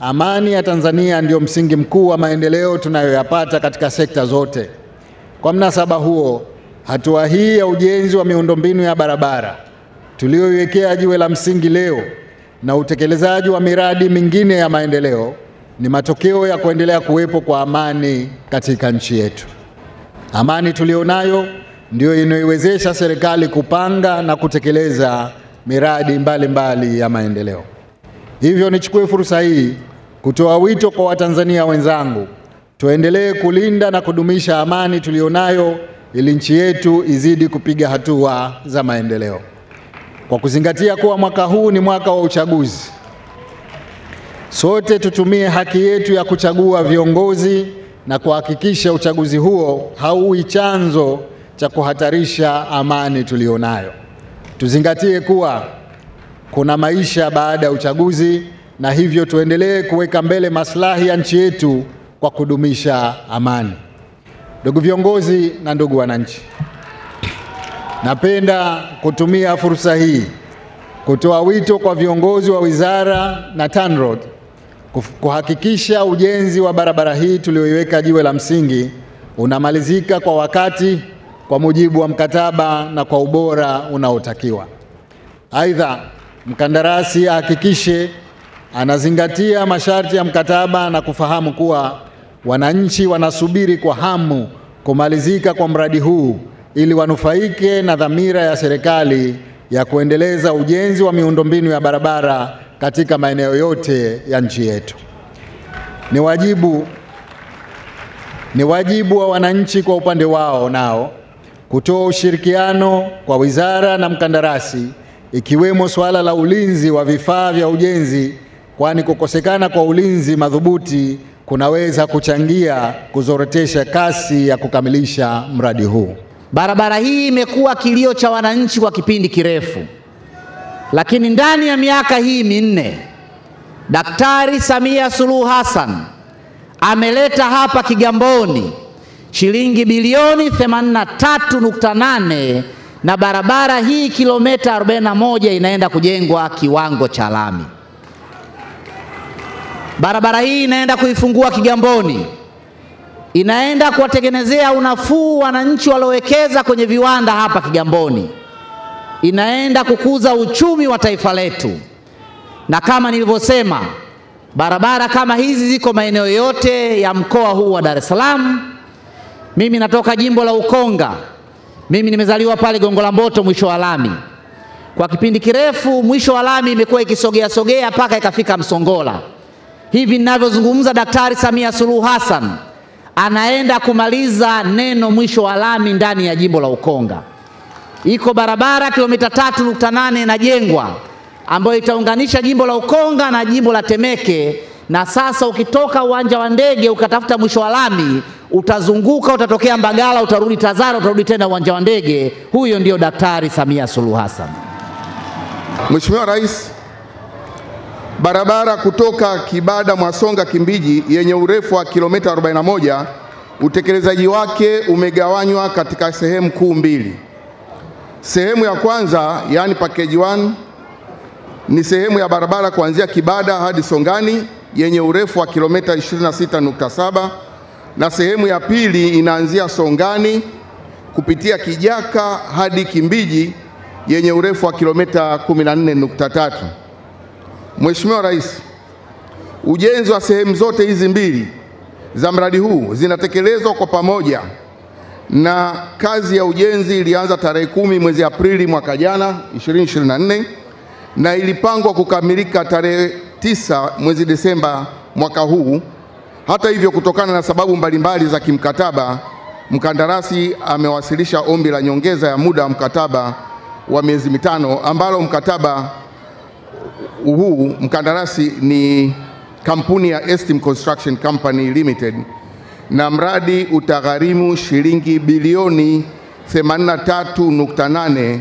amani ya Tanzania ndio msingi mkuu wa maendeleo tunayoyapata katika sekta zote. Kwa mnasaba huo, hatua hii ya ujenzi wa miundombinu ya barabara tulioiwekea jiwe la msingi leo na utekelezaji wa miradi mingine ya maendeleo ni matokeo ya kuendelea kuwepo kwa amani katika nchi yetu. Amani tulionayo ndio inayoiwezesha serikali kupanga na kutekeleza miradi mbalimbali ya maendeleo. Hivyo nichukue fursa hii kutoa wito kwa Watanzania wenzangu, tuendelee kulinda na kudumisha amani tulionayo ili nchi yetu izidi kupiga hatua za maendeleo. Kwa kuzingatia kuwa mwaka huu ni mwaka wa uchaguzi, sote tutumie haki yetu ya kuchagua viongozi na kuhakikisha uchaguzi huo hauwi chanzo cha kuhatarisha amani tulionayo. Tuzingatie kuwa kuna maisha baada ya uchaguzi, na hivyo tuendelee kuweka mbele maslahi ya nchi yetu kwa kudumisha amani. Ndugu viongozi na ndugu wananchi, napenda kutumia fursa hii kutoa wito kwa viongozi wa wizara na TANROADS kuhakikisha ujenzi wa barabara hii tulioiweka jiwe la msingi unamalizika kwa wakati, kwa mujibu wa mkataba na kwa ubora unaotakiwa. Aidha, mkandarasi ahakikishe anazingatia masharti ya mkataba na kufahamu kuwa wananchi wanasubiri kwa hamu kumalizika kwa mradi huu ili wanufaike na dhamira ya serikali ya kuendeleza ujenzi wa miundombinu ya barabara katika maeneo yote ya nchi yetu. Ni wajibu wa wananchi kwa upande wao nao kutoa ushirikiano kwa wizara na mkandarasi, ikiwemo suala la ulinzi wa vifaa vya ujenzi, kwani kukosekana kwa ulinzi madhubuti kunaweza kuchangia kuzorotesha kasi ya kukamilisha mradi huu. Barabara hii imekuwa kilio cha wananchi kwa kipindi kirefu, lakini ndani ya miaka hii minne Daktari Samia Suluhu Hassan ameleta hapa Kigamboni shilingi bilioni 83.8 na barabara hii kilomita 41 inaenda kujengwa kiwango cha lami. Barabara hii inaenda kuifungua Kigamboni, inaenda kuwatengenezea unafuu wananchi waliowekeza kwenye viwanda hapa Kigamboni, inaenda kukuza uchumi wa taifa letu. Na kama nilivyosema, barabara kama hizi ziko maeneo yote ya mkoa huu wa Dar es Salaam. Mimi natoka jimbo la Ukonga, mimi nimezaliwa pale Gongo la Mboto mwisho wa lami. Kwa kipindi kirefu mwisho wa lami imekuwa ikisogea mpaka ikafika Msongola. Hivi ninavyozungumza, Daktari Samia Suluhu Hassan anaenda kumaliza neno mwisho wa lami ndani ya jimbo la Ukonga. Iko barabara kilomita 3.8 inajengwa ambayo itaunganisha jimbo la Ukonga na jimbo la Temeke, na sasa ukitoka uwanja wa ndege ukatafuta mwisho wa lami utazunguka, utatokea Mbagala, utarudi Tazara, utarudi tena uwanja wa ndege. Huyo ndio Daktari Samia Suluhu Hassan. Mheshimiwa Rais, barabara kutoka Kibada Mwasonga Kimbiji yenye urefu wa kilomita 41, utekelezaji wake umegawanywa katika sehemu kuu mbili. Sehemu ya kwanza, yani package 1, ni sehemu ya barabara kuanzia Kibada hadi Songani yenye urefu wa kilomita 26.7, na sehemu ya pili inaanzia Songani kupitia Kijaka hadi Kimbiji yenye urefu wa kilomita 14.3. Mheshimiwa Rais, ujenzi wa sehemu zote hizi mbili za mradi huu zinatekelezwa kwa pamoja, na kazi ya ujenzi ilianza tarehe 10 mwezi Aprili mwaka jana 2024 na ilipangwa kukamilika tarehe 9 mwezi Desemba mwaka huu. Hata hivyo, kutokana na sababu mbalimbali za kimkataba, mkandarasi amewasilisha ombi la nyongeza ya muda wa mkataba wa miezi 5, ambalo mkataba huu mkandarasi ni kampuni ya Estim Construction Company Limited, na mradi utagharimu shilingi bilioni 83.8,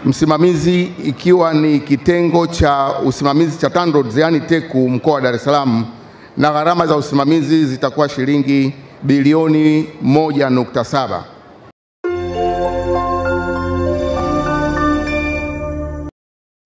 msimamizi ikiwa ni kitengo cha usimamizi cha TANROADS yani TECU mkoa wa Dar es Salaam, na gharama za usimamizi zitakuwa shilingi bilioni 1.7.